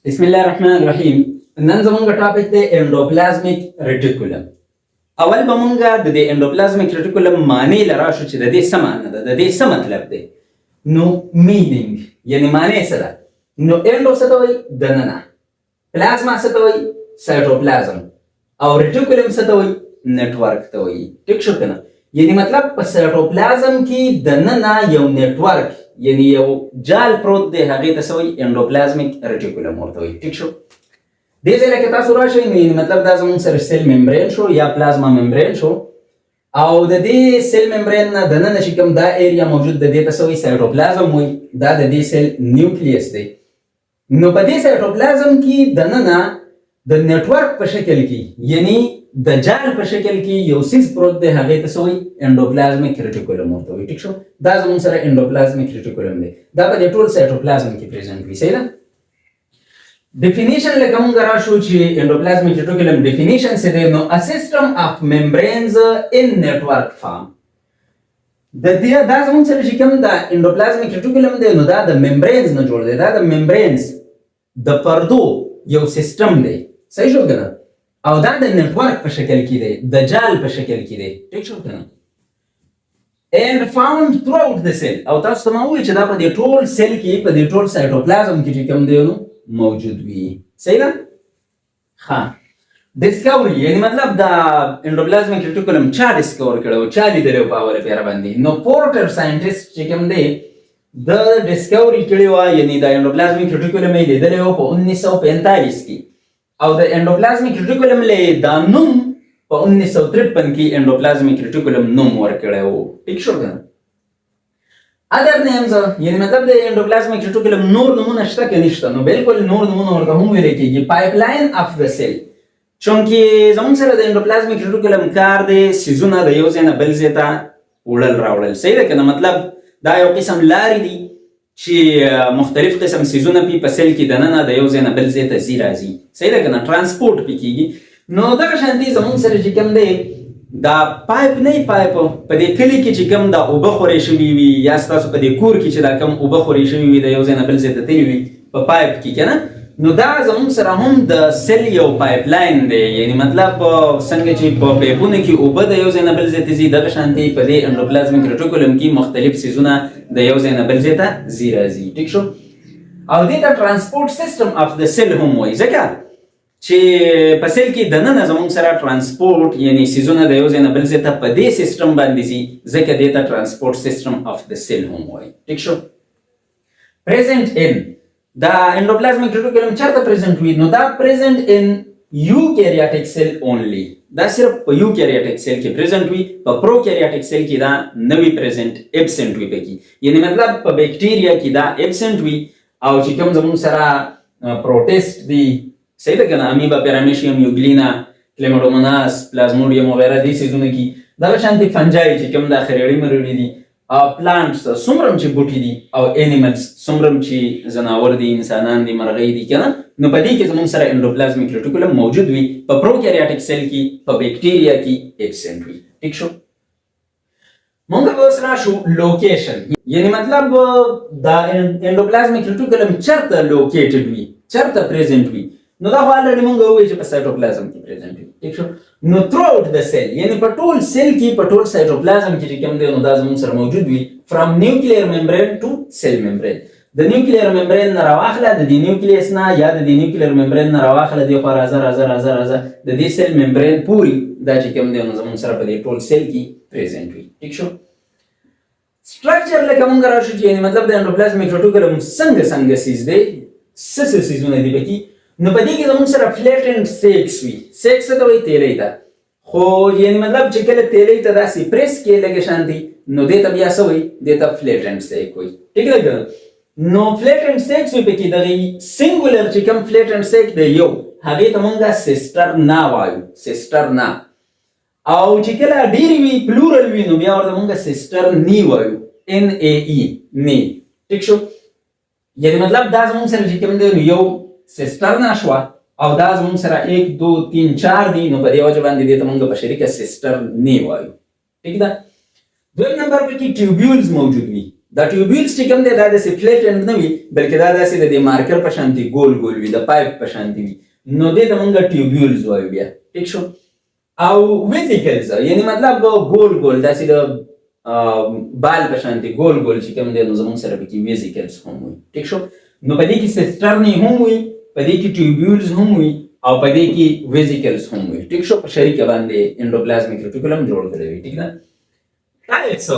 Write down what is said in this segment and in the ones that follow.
بسم الله الرحمن الرحیم. نن زمونږ ټاپک دی انډوپلازمیک ریټیکولم. اول به مونږ د دې انډوپلازمیک ریټیکولم معنی لرا شو چې د دې څه معنی ده، د دې څه مطلب دی. نو مینینګ یعنی معنی څه ده؟ نو انډو څه ته وایي؟ دننه. پلازما څه ته وایي؟ سایټوپلازم. او ریټیکولم څه ته وایي؟ نیټورک ته وایي. ټیک شو کنه؟ یعنی مطلب په سایټوپلازم کې دننه یو نیټورک یعنی یو جال پروت دی، هغې ته څه وایي؟ انډوپلازمیک ریټیکولم ورته وایي. ټیک شو؟ دې ځای کې تاسو راشئ نو مطلب دا زموږ سره سیل ممبرین شو یا پلازما ممبرین شو، او د دې سیل ممبرین نه دننه چې کوم دا ایریا موجود ده دې ته څه وایي؟ سایټوپلازم وایي. دا د دې سیل نیوکلیس دی. نو په دې سایټوپلازم کې دننه د نیټورک په شکل کې یعنی د جال په شکل کې یو سیز پروت دی، هغې ته څه وایي؟ انډوپلازمیک ریټیکولم ورته وایي. ټیک شو؟ دا زموږ سره انډوپلازمیک ریټیکولم دی. دا په دې ټول سایټوپلازم کې پریزنټ وي. صحیح ده؟ ډیفینیشن لکه مونږ راشو چې انډوپلازمیک ریټیکولم ډیفینیشن څه دی؟ نو ا سیسټم اف ممبرینز ان نیټورک فارم. د دې دا زموږ سره چې کوم دا انډوپلازمیک ریټیکولم دی نو دا د ممبرینز نه جوړ دی. دا د ممبرینز د پردو یو سیستم دی. صحیح شو کنه؟ او دا د نیټورک په شکل کې دی، د جال په شکل کې دی. ټیک شو کنه؟ and found throughout the cell. او تاسو ته ما وویل چې دا په دې ټول سیل کې په دې ټول سایټوپلازم کې چې کوم دی نو موجود وي. صحیح ده؟ ها ډسکوري یعنی مطلب دا انډوپلازمیک ریټیکولم چا ډسکور کړو، چا لیدلی په اوله پیره باندې؟ نو پورټر ساینټیسټ چې کوم دی د ډسکوري کړې وه، یعنی دا انډوپلازمیک ریټیکولم یې لیدلی و په 1945 کې، او د انډوپلازمیک ریټیکولم له دا نوم په 1953 کې انډوپلازمیک ریټیکولم نوم ورکړی و. ټیک شو کنه؟ ادر نیمز یعنی مطلب د انډوپلازمیک ریټیکولم نور نمونه شته که نشته؟ نو بالکل نور نمونه ورته هم ویلی کېږي. پایپلاین اف د سیل، چونکې زموږ سره د انډوپلازمیک ریټیکولم کار دی سیزونه د یو ځای نه بل ځای ته وړل راوړل. صحیح ده که نه؟ مطلب دا یو قسم لارې دي چې مختلف قسم سیزونه پې په سیل کې دننه د یو ځای نه بل ځای ته ځي راځي. صحیح ده که نه؟ ترانسپورټ پې کېږي. نو دغه شانتې زموږ سره چې کوم دی دا پایپ نه پایپ په دې کلي کې چې کوم دا اوبه خورې شوي وي یا ستاسو په دې کور کې چې دا کوم اوبه خورې شوي وي د یو ځای نه بل ځای ته تللي وي په پایپ کې که نه، نو دا زموږ سره هم د سیل یو پایپ لاین دی. یعنی مطلب څنګه چې په پیپونو کې اوبه د یو ځای نه بل ځای ته ځي، دغه شانتې په دې انډوپلازمیک ریټیکولم کې مختلف سیزونه د یو ځای نه بل ځای ته ځي راځي. ټیک شو؟ او دې ته ټرانسپورټ سیسټم اف د سیل هم وایي، ځکه چې په سیل کې دننه زموږ سره ترانسپورټ یعنی سیزونه د یو ځای نه بل ځای ته په دې سیسټم باندې ځي، ځکه دې ته ترانسپورټ سیسټم اف د سیل هم وایي. ټیک شو؟ پریزنټ ان دا انډوپلازمیک ریټیکولم چېرته پریزنټ وي؟ نو دا پریزنټ ان یوکیریاټیک سیل اونلی. دا صرف په یوکیریاټیک سیل کې پریزنټ وي، په پروکیریاټیک سیل کې دا نه وي پریزنټ، ایبسنټ وي پکې. یعنی مطلب په بیکټیریا کې دا ایبسنټ وي، او چې کوم زموږ سره پروټیسټ دي، صحیح ده که نه؟ امیبا، پیرامیشیم، یوګلینا، کلیماډوموناس، پلازموډیم وغیره دې سیزونه کې دغه شانتې فنجای چې کوم دا خریړي مرړي دي، او پلانټس څومره چې بوټي دي، او انیملز څومره چې ځناور دي، انسانان دي، مرغۍ دي که نه، نو په دې کې زموږ سره انډوپلازمیک ریټیکولم موجود وي. په پروکیریاټیک سیل کې په بیکټیریا کې ایبسنټ وي. ټیک شو؟ مونږ به اوس راشو لوکیشن، یعنی مطلب دا انډوپلازمیک ریټیکولم چېرته لوکیټډ وي، چېرته پریزنټ وي؟ نو دا خو الریډي مونږ ووایو چې په سایټوپلازم کې پریزنټ وي. ټیک شو؟ نو تھرو آوټ د سیل یعنی په ټول سیل کې په ټول سایټوپلازم کې چې کوم دی نو دا زموږ سره موجود وي. فرام نیوکلیر ممبرین ټو سیل ممبرین، د نیوکلیر ممبرین نه راواخله، د دې نیوکلیس نه یا د دې نیوکلیر ممبرین نه راواخله، دې خوا راځه راځه راځه راځه د دې سیل ممبرین پورې دا چې کوم دی نو زموږ سره په دې ټول سیل کې پریزنټ وي. ټیک شو؟ سټرکچر لکه مونږ راشو چې یعنی مطلب د انډوپلازمیک ریټیکولم څنګه سیز دی، څه سیزونه دي پکې؟ نو په دې کې زموږ سره فلیټنډ سیکس وي. سیکس ته وایي تیلی ته، خو یعنی مطلب چې کله تیلی ته داسې پریس کړې لږه شانتې نو دې ته بیا څه وایي؟ دې ته فلیټنډ سیک وایي. ټیک ده که؟ نو فلیټنډ سیکس وي پکې. دغه سینګولر چې کوم فلیټنډ سیک دی یو، هغې ته مونږ سیسټرنا وایو، سیسټرنا. او چې کله ډېرې وي پلورل وي نو بیا ورته مونږ سیسټرني وایو، NAE نی. ټیک شو؟ یعنی مطلب دا زموږ سره چې کوم دی نو یو سیسټرنا شوه، او دا زموږ سره 1 2 3 4 دي، نو په دې وجه باندې دې ته مونږ په شریکه سیسټرني وایو. ټیک ده؟ دویم نمبر پکې ټیوبیولز موجود وي. دا ټیوبیولز چې کوم دی دا داسې فلیټ انډ نه وي بلکې دا داسې د دې مارکر په شانتي ګول ګول وي د پایپ په شانتي وي نو دې ته موږ ټیوبیولز وایو بیا ټیک شو او ویزیکلز یعنی مطلب ګول ګول داسې د بال په شانتي ګول ګول چې کوم دی نو زموږ سره پکې ویزیکلز هم وي ټیک شو نو په دې کې سیسټرنې هم وي په دې کې ټیوبیولز هم وي او په دې کې ویزیکلز هم وي ټیک شو په شریکه باندې انډوپلازمیک ریټیکولم جوړ کړی وي ټیک ده ټایپس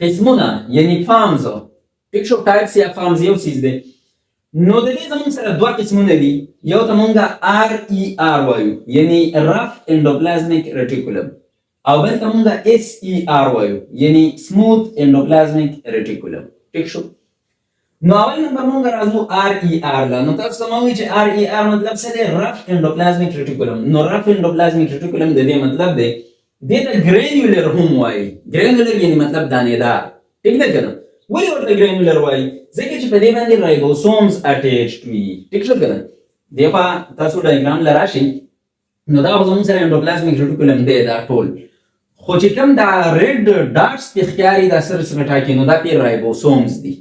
قسمونه یعنی فارمز ټیک شو ټایپس یا فارمز یو څیز دی نو د دې زموږ سره دوه قسمونه دي یو ته مونږه آر ای آر وایو یعنی رف انډوپلازمیک ریټیکولم او بل ته مونږه اس ای آر وایو یعنی سموث انډوپلازمیک ریټیکولم ټیک شو نو اول نمبر مونږ راځو آر ای آر لا نو تاسو ته وایي چې آر ای آر مطلب څه دی رف انډوپلازمیک ریټیکولم نو رف انډوپلازمیک ریټیکولم د دې مطلب دی دې ته ګرینیولر هم وایي ګرینیولر یعنی مطلب دانه‌دار ټیک ده کنه ولې ورته ګرینیولر وایي ځکه چې په دې باندې رایبوسومز اټیچډ وي ټیک شو کنه دیپا تاسو ډایګرام لراشي نو دا زموږ سره انډوپلازمیک ریټیکولم دی دا ټول خو چې کوم دا ریډ ډاټس په ښکاري دا سره سره ټاکي نو دا پی رایبوسومز دي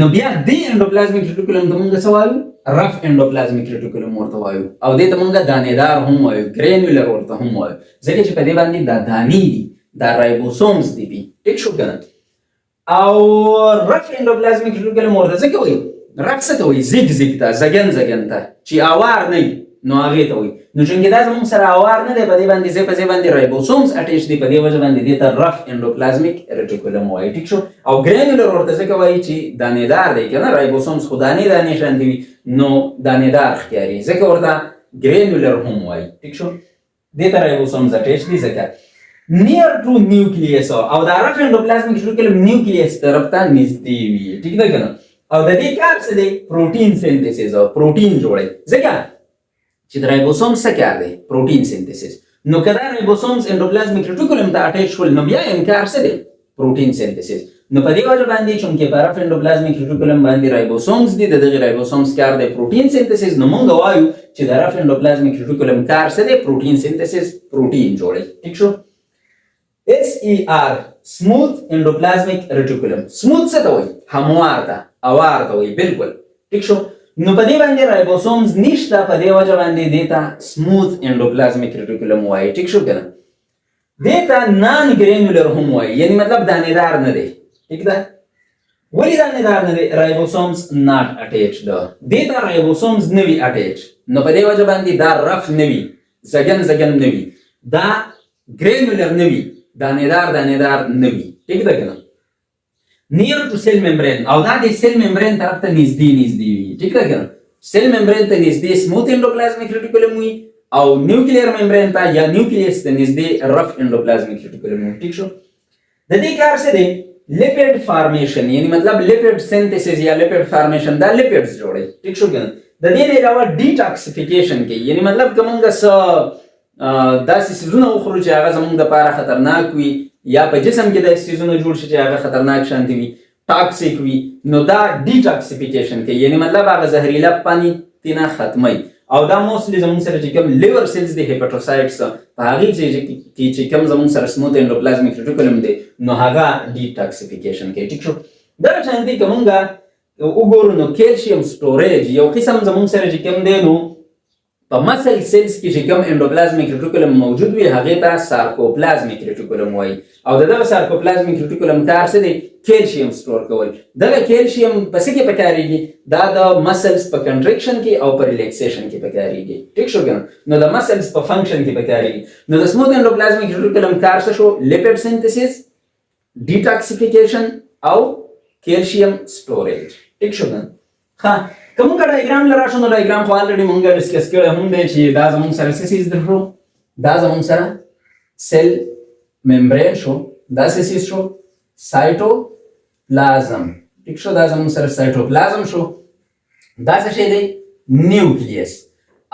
نو بیا دې انډوپلازمیک ریټیکولم ته موږ څه وایو رف انډوپلازمیک ریټیکولم ورته وایو او دې ته موږ دانه‌دار هم وایو ګرینیولر ورته هم وایو ځکه چې په دې باندې دا دانې دي دا رایبوسومز دي ټیک شو کنه او رف انډوپلازمیک ریټیکولم ورته څه کوي رف څه ته وایي زیګ زیګ ته زګن ته چې اوار نه نو هغه ته وایي نو څنګه دا زموږ سره اوار نه دی په دې باندې ځکه په دې باندې رایبوسومز اټیچ دي په دې وجه باندې دې ته رف انډوپلازمیک ریټیکولم وایي ټیک شو او ګرینیولر ورته څه کوي چې دانه‌دار دی کنه رایبوسومز خو دانې شان دي نو دانه‌دار ښکاري ځکه ورته ګرینیولر هم وایي ټیک شو دې ته رایبوسومز اټیچ دي ځکه near to nucleus او دا رف انډوپلازمیک ریټیکولم نیوکلیس طرف ته نږدې وي ټیک ده کنه او د دې کار څه دی پروتین سینتھیسس او پروتین جوړي ځکه چې د رایبوسومز څه کار دی پروتین سینتھیسس نو کله رایبوسومز انډوپلازمیک ریټیکولم ته اټیچ شول نو بیا یې کار څه دی پروتین سینتھیسس نو په دې وجه باندې چې په رف انډوپلازمیک ریټیکولم باندې رایبوسومز دي دغه رایبوسومز کار دی پروتین سینتھیسس نو مونږ وایو چې د رف انډوپلازمیک ریټیکولم کار څه دی پروتین سینتھیسس پروتین جوړي ټیک شو SER smooth endoplasmic reticulum smooth څه ته وایي هموار ده اوار ته وایي بالکل ټیک شو نو په دې باندې رایبوسومز نشته په دې وجه باندې دیتا smooth endoplasmic reticulum وایي ټیک شو کنه دیتا نان ګرینیولر هم وایي یعنی مطلب دانه‌دار نه دی ټیک ده ولې دانه‌دار نه دی رایبوسومز not attached دیتا رایبوسومز نه وی اټیچ نو په دې وجه باندې دا رف نه وي زګن نه وي دا ګرینیولر نه وي دانه‌دار نه وي ټیک ده کنه near to cell membrane او دا د سیل ممبرین طرف ته نږدې وي ټیک ده کنه سیل ممبرین ته نږدې سموث انډوپلازمیک ریټیکولم وي او نیوکلیر ممبرین ته یا نیوکلیس ته نږدې رف انډوپلازمیک ریټیکولم وي ټیک شو د دې کار څه دی لیپیډ فارمیشن یعنی مطلب لیپیډ سینتھیسس یا لیپیډ فارمیشن دا لیپیډز جوړي ټیک شو کنه د دې علاوه ډیټاکسیفیکیشن کوي یعنی مطلب کومه داسې سيزونه وخورو چې هغه زموږ لپاره خطرناک وي یا په جسم کې داسې سيزونه جوړ شي چې هغه خطرناک شانتي وي ټاکسیک وي نو دا ډیټاکسیفیکیشن کوي یعنی مطلب هغه زهريله پانی تینا ختمي او دا موستلی زموږ سره چې کوم لیور سیلز دي هیپاټوسایټس په هغه چې کوم زموږ سره سموث انډوپلازمیک ریټیکولم دي نو هغه ډیټاکسیفیکیشن کوي ټیک شو دا شانتي کومه وګورو نو کیلشیم سټوریج یو قسم زموږ سره چې کوم دی نو په مسل سیلز کې چې کوم انډوپلازمیک ریټیکولم موجود وي هغه ته سارکوپلازمیک ریټیکولم وایي او دغه سارکوپلازمیک ریټیکولم کار څه دی کیلشیم سٹور کول دغه کیلشیم په څه کې پکاريږي دا د مسلز په کنټریکشن کې او په ریلیکسیشن کې پکاريږي ټیک شو کنه نو د مسلز په فنکشن کې پکاريږي نو د سموث انډوپلازمیک ریټیکولم کار څه شو لیپیډ سینتھیسس ډیټاکسیفیکیشن او کیلشیم سٹوریج ټیک شو کنه ها کومه ډایګرام لراشو نو ډایګرام خو الریډي مونږه ډیسکس کړو هم دی چې دا زموږ سره سیس درو دا زموږ سره سیل ممبرین شو دا سیس شو سایټوپلازم ټیک شو دا زموږ سره سایټوپلازم شو دا څه شی دی نیوکلیس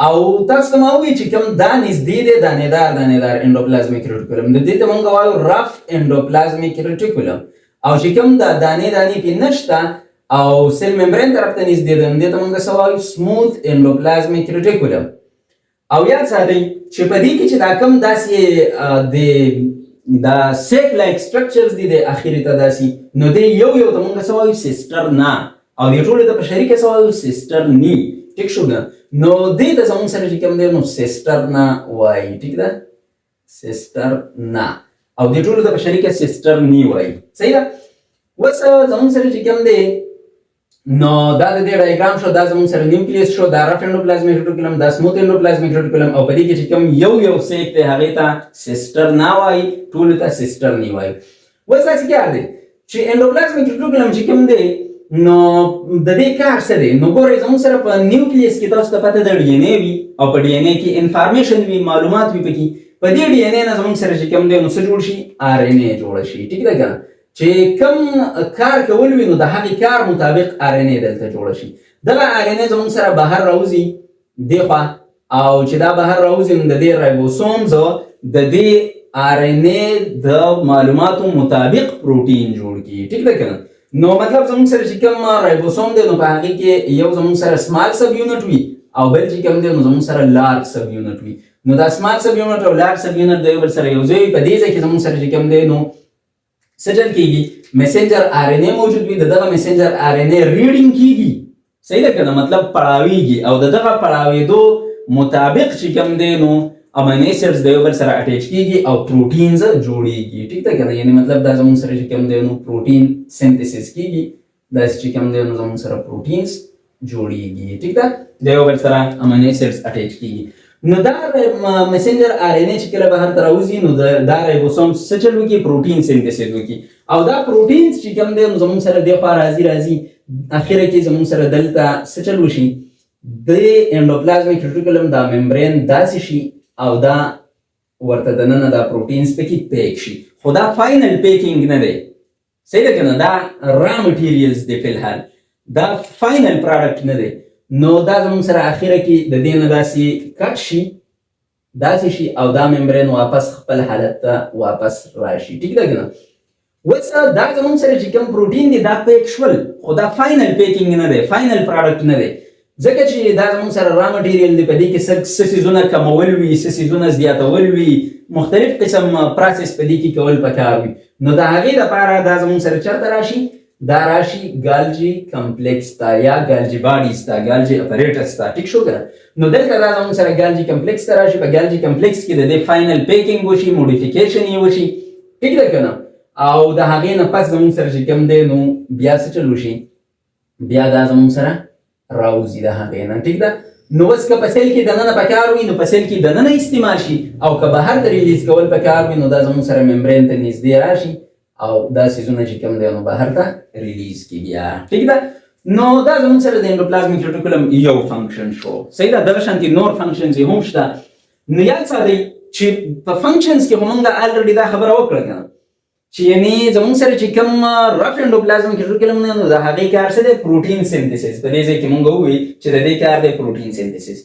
او تاسو ته مو وی چې کوم دا نږدې دی دانه‌دار انډوپلازمیک ریټیکولم د دې ته مونږ وایو رف انډوپلازمیک ریټیکولم او چې کوم دا دانې په نشته او سیل ممبرین طرف ته نږدې ده دې ته موږ سوایو سموث انډوپلازمیک ریټیکولم او یا څه دی چې په دې کې چې دا کوم داسې د دا سیک لایک سټرکچرز دي د اخیری ته داسي نو د یو ته موږ څه وایو سیسټر نه او د ټولو ته په شریکه څه وایو سیسټر نی ټیک شو نو دې ته زموږ سره چې کوم دی نو سیسټر نه وایي ټیک ده سیسټر نه او د ټولو ته په شریکه سیسټر نی وایي صحیح ده وس زموږ سره چې کوم دی نو دا د دې ډایګرام شو دا زموږ سره نیوکلیس شو دا رف انډوپلازمیک ریټیکولم دا سموث انډوپلازمیک ریټیکولم او په دې کې چې کوم یو سیک دی هغه ته سیسټر نه وایي ټول ته سیسټر نه وایي وس تاسو کې اړ دي چې انډوپلازمیک ریټیکولم چې کوم دی نو د دې کار څه دی نو ګورئ زموږ سره په نیوکلیس کې تاسو ته پته ده ډي ان اے وي او په ډي ان اے کې انفارمیشن وي معلومات وي پکې په دې ډي ان اے نه زموږ سره چې کوم دی نو څه جوړ شي ار ان اے جوړ شي ټیک ده کنه چې کوم کار کول وي نو د هغې کار مطابق ار ان اے دلته جوړ شي دغه ار ان اے زموږ سره بهر راوځي دغه او چې دا بهر راوځي نو د دې رایبوسومز د دې ار ان اے د معلوماتو مطابق پروتین جوړ کی ټیک ده کنه نو مطلب زموږ سره چې کوم رایبوسوم دی نو په هغې کې یو زموږ سره سمال سب یونټ وي او بل چې کوم دی نو زموږ سره لارج سب یونټ وي نو دا سمال سب یونټ او لارج سب یونټ د یو بل سره یو ځای په دې ځای کې زموږ سره چې کوم دی نو سجل کیږي میسنجر ار ان اے موجود وي دغه میسنجر ار ان اے ریډینګ کیږي صحیح ده کنه مطلب پړاویږي او دغه پړاوېدو مطابق چې کوم دی نو امینو ایسیډز د یو بل سره اټیچ کیږي او پروټینز جوړیږي ټیک ده کنه یعنی مطلب دا زموږ سره چې کوم دی نو پروټین سنتھسس کیږي دا چې کوم دی نو زموږ سره پروټینز جوړیږي ټیک ده د یو بل سره امینو ایسیډز اټیچ کیږي نو دا میسنجر ار ان اے چې کله بهر ته راوځي نو دا رایبوسوم څه چل وکړي پروټین سنتھسس وکړي او دا پروټینز چې کوم دی نو زموږ سره دغه راځي اخره کې زموږ سره دلته څه چل وشي د انډوپلازمیک ریټیکولم دا ممبرین داسې شي او دا ورته دننه دا پروټینز پکې پیک شي خو دا فاینل پیکینګ نه دی صحیح ده کنه دا را مټیریلز دی فلحال دا فاینل پروډکټ نه دی نو دا زموږ سره اخره کې د دې نه داسې کټ شي داسې شي او دا ممبرین واپس خپل حالت ته واپس راشي ټیک ده کنه اوس دا زموږ سره چې کوم پروټین دی دا پیک شول خو دا فاینل پیکینګ نه دی فاینل پروډکټ نه دی ځکه چې دا زموږ سره را مټیریل دی په دې کې څه څیزونه کمول وي څه څیزونه زیاتول وي مختلف قسم پروسس په دې کې کول پکار وي نو د هغې لپاره دا زموږ سره چېرته راشي دا راشي ګالجي کمپلیکس ته یا ګالجي باډیز ته ګالجي اپریټس ته ټیک شو که نو دلته دا زموږ سره ګالجي کمپلیکس ته راشي په ګالجي کمپلیکس کې د دې فاینل پیکینګ وشي موډیفیکیشن یې وشي ټیک ده که نه او د هغې نه پس زموږ سره چې کوم دی نو بیا څه چل وشي بیا دا زموږ سره راوځي د هغې نه ټیک ده نو اوس که په سیل کې دننه پکار وي نو په سیل کې دننه استعمال شي او که بهر ته ریلیز کول پکار وي نو دا زموږ سره ممبرین ته نږدې راشي او دا سیزونه چې کوم دی نو بهر ته ریلیز کی بیا ټیک ده نو دا زموږ سره د انډوپلازمیک ریټیکولم یو فنکشن شو صحیح ده دغه شانتې نور فنکشنز یې هم شته نو یاد ساتئ چې په فنکشنز کې خو موږ الریډي دا خبره وکړه که نه چې یعنی زموږ سره چې کوم رف انډوپلازمیک ریټیکولم دی نو د هغې کار څه دی پروټین سنتھسس په دې ځای کې موږ ووایي چې د دې کار دی پروټین سنتھسس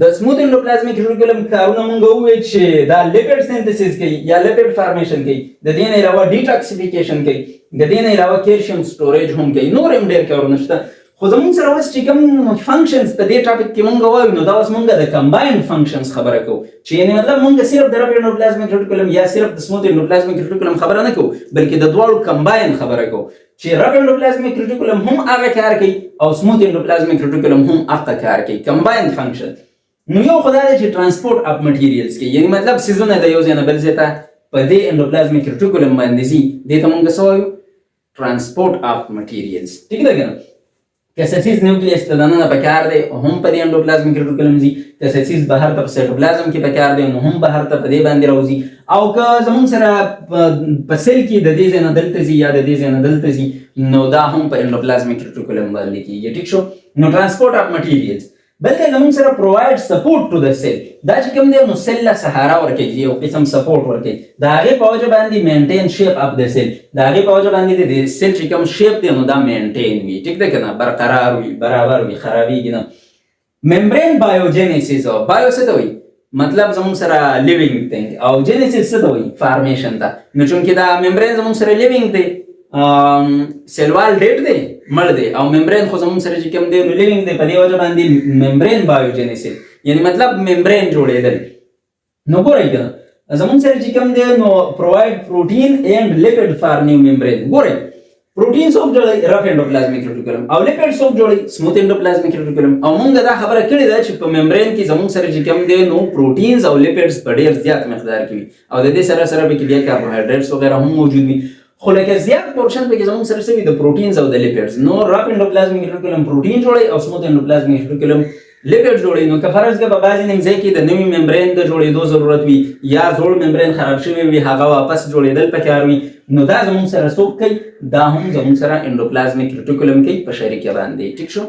د سموث انډوپلازمیک ریټیکولم کارونه موږ ووایي چې دا لیپډ سنتھسس کوي یا لیپډ فارمیشن کوي د دې نه علاوه ډیټاکسیفیکیشن کوي د دې نه علاوه کیلشیم سټوریج هم کوي نور هم ډېر کارونه شته خو زموږ سره اوس چې کوم فنکشنز په دې ټاپک کې موږ وایو نو دا اوس موږ د کمباینډ فنکشنز خبره کوو چې یعنې مطلب موږ صرف د رف انډوپلازمیک ریټیکولم یا صرف د سموث انډوپلازمیک ریټیکولم خبره نه کوو بلکې د دواړو کمباین خبره کوو چې رف انډوپلازمیک ریټیکولم هم هغه کار کوي او سموث انډوپلازمیک ریټیکولم هم هغه کار کوي کمباین فنکشن نو یو خدای دی چې ترانسپورټ اف مټیریلز کوي یعنې مطلب څیزونه د یو ځای نه بل ځای ته په دې انډوپلازمیک ریټیکولم باندې ځي دې ته موږ څه وایو ترانسپورټ اف مټیریلز ټیک ده که نه که څه څیز نیوکلیس ته دننه پکار دی هم په دې انډوپلازمیک ریټیکولم ځي که څه څیز بهر ته په سایټوپلازم کې پکار دی نو هم بهر ته په دې باندې راوځي او که زموږ سره په سیل کې د دې ځای نه دلته ځي یا د دې ځای نه دلته ځي نو دا هم په انډوپلازمیک ریټیکولم باندې کېږي ټیک شو نو ترانسپورټ اف مټیریلز بلکې زموږ سره پرووایډ سپورټ ټو د سیل دا چې کوم دی نو سیل له سهارا ورکوي یو قسم سپورټ ورکوي د هغې په وجه باندې مینټین شیپ اف د سیل د هغې په وجه باندې د سیل چې کوم شیپ دی نو دا مینټین وي ټیک ده که نه برقرار وي برابر وي خرابېږي نه ممبرین بایوجینیسیس او بایو څه ته وایي مطلب زموږ سره لیوینګ دی او جینیسیس څه ته وایي فارمیشن ته نو چونکې دا ممبرین زموږ سره لیوینګ دی سیلوال ډیټ دی مړ دی او ممبرین خو زموږ سره چې کوم دی نو لیوینګ دی په دې وجه باندې ممبرین بایوجینیسیس یعنی مطلب ممبرین جوړېدل نو ګورئ که زمون سره چې کوم دی نو پرووایډ پروټین اینڈ لیپید فار نیو ممبرین. ګورئ پروټین څوک جوړوي؟ رف انډوپلازمیک ریټیکولم، او لیپید څوک جوړوي؟ سموث انډوپلازمیک ریټیکولم. او موږ دا خبره کړې ده چې په ممبرین کې زموږ سره چې کوم دی نو پروټینز او لیپیډز په ډېر زیات مقدار کې وي، او د دې سره سره پکې بیا کاربوهایډریټس وغیره هم موجود وي. خو لکه زیات پورشن پکې زموږ سره څه وي؟ د پروټینز او د لیپیډز. نو رف انډوپلازمیک ریټیکولم پروټین جوړوي او سموث انډوپلازمیک ریټیکولم لیپیډ جوړوي. نو که فرض کړه په بعضې نمځای کې د نوي ممبرین د جوړېدو ضرورت وي یا زوړ ممبرین خراب شوی وي، هغه واپس جوړېدل پکار وي، نو دا زموږ سره څوک کوي؟ دا هم زموږ سره انډوپلازمیک ریټیکولم کوي په شریکه باندې. ټیک شو؟